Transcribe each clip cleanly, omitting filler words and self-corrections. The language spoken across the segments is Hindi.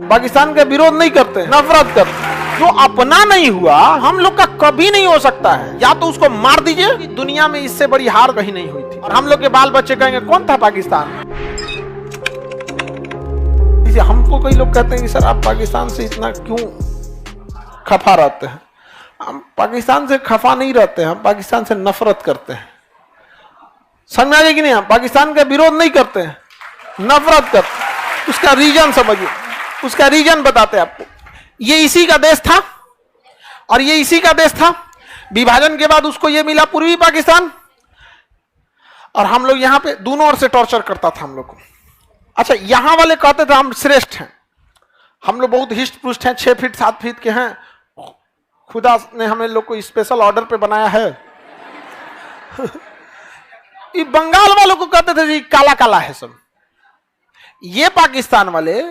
पाकिस्तान का विरोध नहीं करते, नफरत करते। जो अपना नहीं हुआ हम लोग का कभी नहीं हो सकता है। या तो उसको मार दीजिए, दुनिया में इससे बड़ी हार कहीं नहीं हुई थी। और हम लोग के बाल बच्चे कहेंगे कौन था पाकिस्तान। हमको कई लोग कहते हैं कि सर आप पाकिस्तान से इतना क्यों खफा रहते हैं। हम पाकिस्तान से खफा नहीं रहते हैं, हम पाकिस्तान से नफरत करते हैं। समझ में आ गया कि नहीं। हम पाकिस्तान का विरोध नहीं करते हैं, नफरत करते हैं। उसका रीजन समझिए, उसका रीजन बताते हैं आपको। ये इसी का देश था और ये इसी का देश था। विभाजन के बाद उसको ये मिला पूर्वी पाकिस्तान, और हम लोग यहां पे दोनों ओर से टॉर्चर करता था हम लोग को। अच्छा, यहां वाले कहते थे हम श्रेष्ठ हैं, हम लोग बहुत हिष्ट पुष्ट हैं, 6 फीट 7 फीट के हैं, खुदा ने हमें लोग को स्पेशल ऑर्डर पे बनाया है। ये बंगाल वालों को कहते थे जी काला काला है सब। ये पाकिस्तान वाले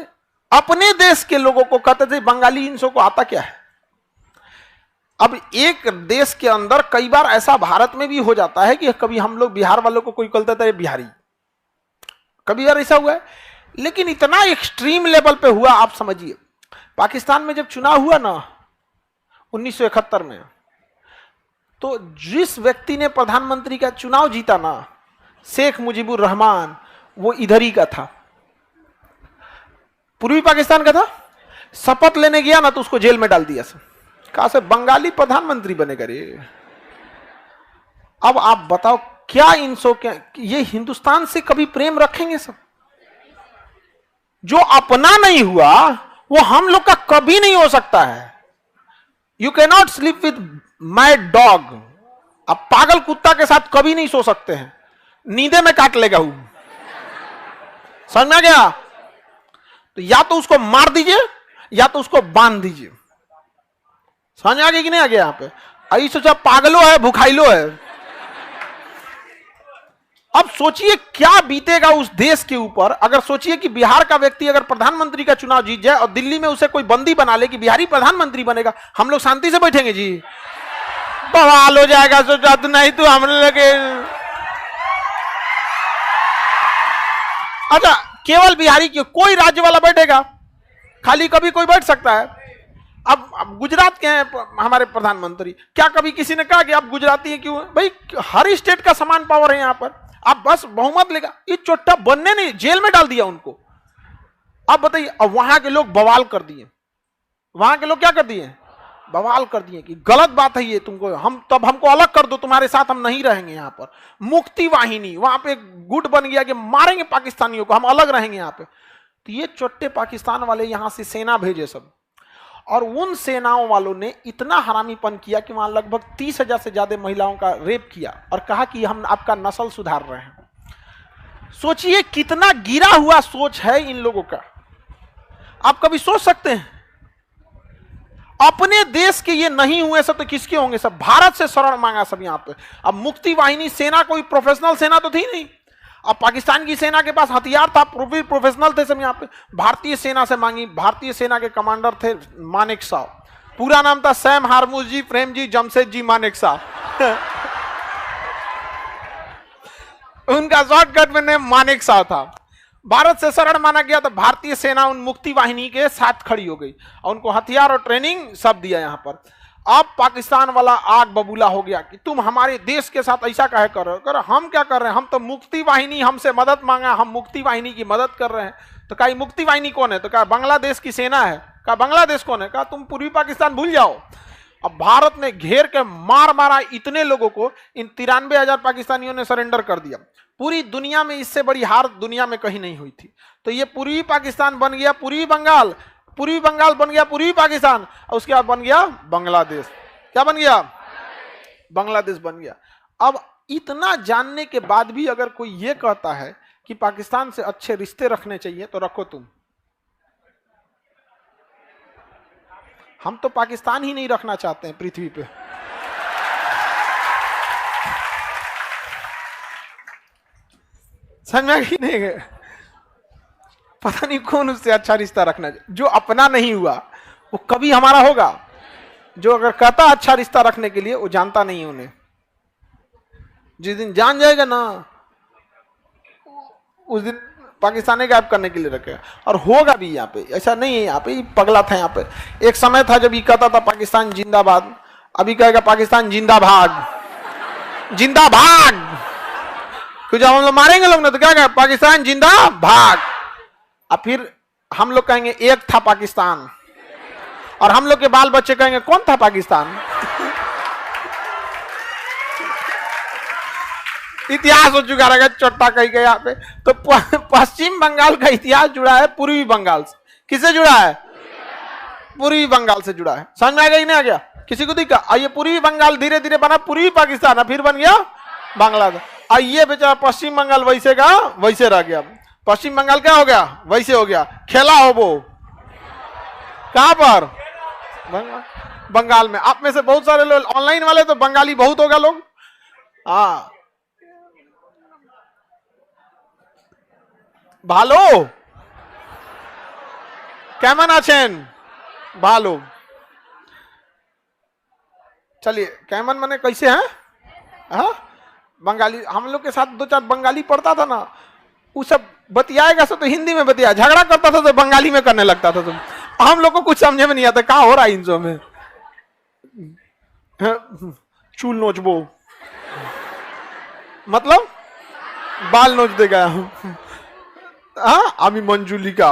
अपने देश के लोगों को कहते थे बंगाली, इन सबको आता क्या है। अब एक देश के अंदर कई बार ऐसा भारत में भी हो जाता है कि कभी हम लोग बिहार वालों को कोई कहता था बिहारी, कभी बार ऐसा हुआ है। लेकिन इतना एक्सट्रीम लेवल पे हुआ, आप समझिए। पाकिस्तान में जब चुनाव हुआ ना 1971 में, तो जिस व्यक्ति ने प्रधानमंत्री का चुनाव जीता ना, शेख मुजीबुर रहमान, वो इधर ही का था, पूर्वी पाकिस्तान का था। शपथ लेने गया ना तो उसको जेल में डाल दिया सब। कहा से बंगाली प्रधानमंत्री बनेगा रे। अब आप बताओ क्या इन सो क्या ये हिंदुस्तान से कभी प्रेम रखेंगे सब। जो अपना नहीं हुआ वो हम लोग का कभी नहीं हो सकता है। You can not sleep with mad dog. आप पागल कुत्ता के साथ कभी नहीं सो सकते हैं, नींदे में काट लेगा वो। समझ में आ गया। तो या तो उसको मार दीजिए या तो उसको बांध दीजिए। समझ आ गया कि नहीं आ गया। यहां पे आई सोचा पागलो है, भुखाइलो है। अब सोचिए क्या बीतेगा उस देश के ऊपर। अगर सोचिए कि बिहार का व्यक्ति अगर प्रधानमंत्री का चुनाव जीत जाए और दिल्ली में उसे कोई बंदी बना ले कि बिहारी प्रधानमंत्री बनेगा, हम लोग शांति से बैठेंगे जी? बवाल हो जाएगा। सोचा तो नहीं तो हम लगे। अच्छा, केवल बिहारी क्यों, कोई राज्य वाला बैठेगा, खाली कभी कोई बैठ सकता है। अब गुजरात के हैं हमारे प्रधानमंत्री, क्या कभी किसी ने कहा कि आप गुजराती हैं क्यों? भाई हर स्टेट का समान पावर है यहां पर। आप बस बहुमत लेगा। ये चोट्टा बनने नहीं, जेल में डाल दिया उनको। अब बताइए, अब वहां के लोग बवाल कर दिए। वहां के लोग क्या कर दिए? बवाल कर दिए कि गलत बात है ये, तुमको हम तब हमको अलग कर दो, तुम्हारे साथ हम नहीं रहेंगे यहां पर। मुक्ति वाहिनी वहां पे गुट बन गया कि मारेंगे पाकिस्तानियों को, हम अलग रहेंगे यहां पे। तो ये चोट्टे पाकिस्तान वाले यहां से सेना भेजे सब, और उन सेनाओं वालों ने इतना हरामीपन किया कि वहां लगभग 30,000 से ज्यादा महिलाओं का रेप किया और कहा कि हम आपका नस्ल सुधार रहे हैं। सोचिए कितना गिरा हुआ सोच है इन लोगों का। आप कभी सोच सकते हैं? अपने देश के ये नहीं हुए सब तो किसके होंगे? सब भारत से शरण मांगा सब यहां पे। अब मुक्ति वाहिनी सेना कोई प्रोफेशनल सेना तो थी नहीं। अब पाकिस्तान की सेना के पास हथियार था, प्रोफेशनल थे सब। यहाँ पे भारतीय सेना से मांगी। भारतीय सेना के कमांडर थे मानेक शाह। पूरा नाम था सैम हारमुज जी, प्रेम जी, जमशेद जी मानेक शाह। उनका शॉर्टकट में नाम मानेक शाह था। भारत से शरण माना गया तो भारतीय सेना उन मुक्ति वाहिनी के साथ खड़ी हो गई और उनको हथियार और ट्रेनिंग सब दिया यहां पर। अब पाकिस्तान वाला आग बबूला हो गया कि तुम हमारे देश के साथ ऐसा काहे कर रहे हो? कर हम क्या कर रहे हैं? हम तो मुक्ति वाहिनी हमसे मदद मांगा, हम मुक्ति वाहिनी की मदद कर रहे हैं। तो कहा मुक्ति वाहिनी कौन है? तो कहा बांग्लादेश की सेना है। कहा बांग्लादेश कौन है? कहा तुम पूर्वी पाकिस्तान भूल जाओ। अब भारत ने घेर के मारा इतने लोगों को, इन 93,000 पाकिस्तानियों ने सरेंडर कर दिया। पूरी दुनिया में इससे बड़ी हार दुनिया में कहीं नहीं हुई थी। तो ये पूर्वी पाकिस्तान बन गया पूर्वी बंगाल, पूर्वी बंगाल बन गया पूर्वी पाकिस्तान, और उसके बाद बन गया बांग्लादेश। क्या बन गया? बांग्लादेश बन गया। अब इतना जानने के बाद भी अगर कोई ये कहता है कि पाकिस्तान से अच्छे रिश्ते रखने चाहिए, तो रखो तुम। हम तो पाकिस्तान ही नहीं रखना चाहते हैं पृथ्वी पे। समझ में नहीं गए? पता नहीं कौन उससे अच्छा रिश्ता रखना चाहिए। जो अपना नहीं हुआ वो कभी हमारा होगा। जो अगर कहता अच्छा रिश्ता रखने के लिए, वो जानता नहीं है उन्हें। जिस दिन जान जाएगा ना, उस दिन पाकिस्तानी गायब करने के लिए रखेगा, और होगा भी यहाँ पे, ऐसा नहीं है यहाँ पे पगला था। यहाँ पे एक समय था जब ये कहता था पाकिस्तान जिंदाबाद, अभी कहेगा पाकिस्तान जिंदाभाग, जिंदाभाग। तो जब हम लोग मारेंगे लोग ना तो क्या कहेगा, पाकिस्तान जिंदाभाग। और फिर हम लोग कहेंगे एक था पाकिस्तान, और हम लोग के बाल बच्चे कहेंगे कौन था पाकिस्तान। इतिहास हो चुका रहेगा चोट्टा कहीं के यहाँ पे। तो पश्चिम बंगाल का इतिहास जुड़ा है पूर्वी बंगाल से। किससे जुड़ा है? पूर्वी बंगाल से जुड़ा है। समझ में आ गया कि नहीं आ गया? किसी को दिखा? ये पूर्वी बंगाल धीरे धीरे बना पूर्वी पाकिस्तान, फिर बन गया बांग्लादेश। ये बेचारा पश्चिम बंगाल वैसे का वैसे रह गया। पश्चिम बंगाल क्या हो गया? वैसे हो गया। खेला हो वो कहां पर? बंगाल में। आप में से बहुत सारे लोग ऑनलाइन वाले तो बंगाली बहुत होगा लोग। हाँ, ভালো কেমন আছেন? ভালো। चलिए, कैमन माने कैसे हैं? हाँ, बंगाली। हम लोग के साथ दो चार बंगाली पढ़ता था ना, वो सब बतियाएगा तो हिंदी में बतिया, झगड़ा करता था तो बंगाली में करने लगता था। तुम हम लोग को कुछ समझे में नहीं आता क्या हो रहा है इन सब में। चूल नोचबो मतलब बाल नोच देगा। আমি মঞ্জুলিকা।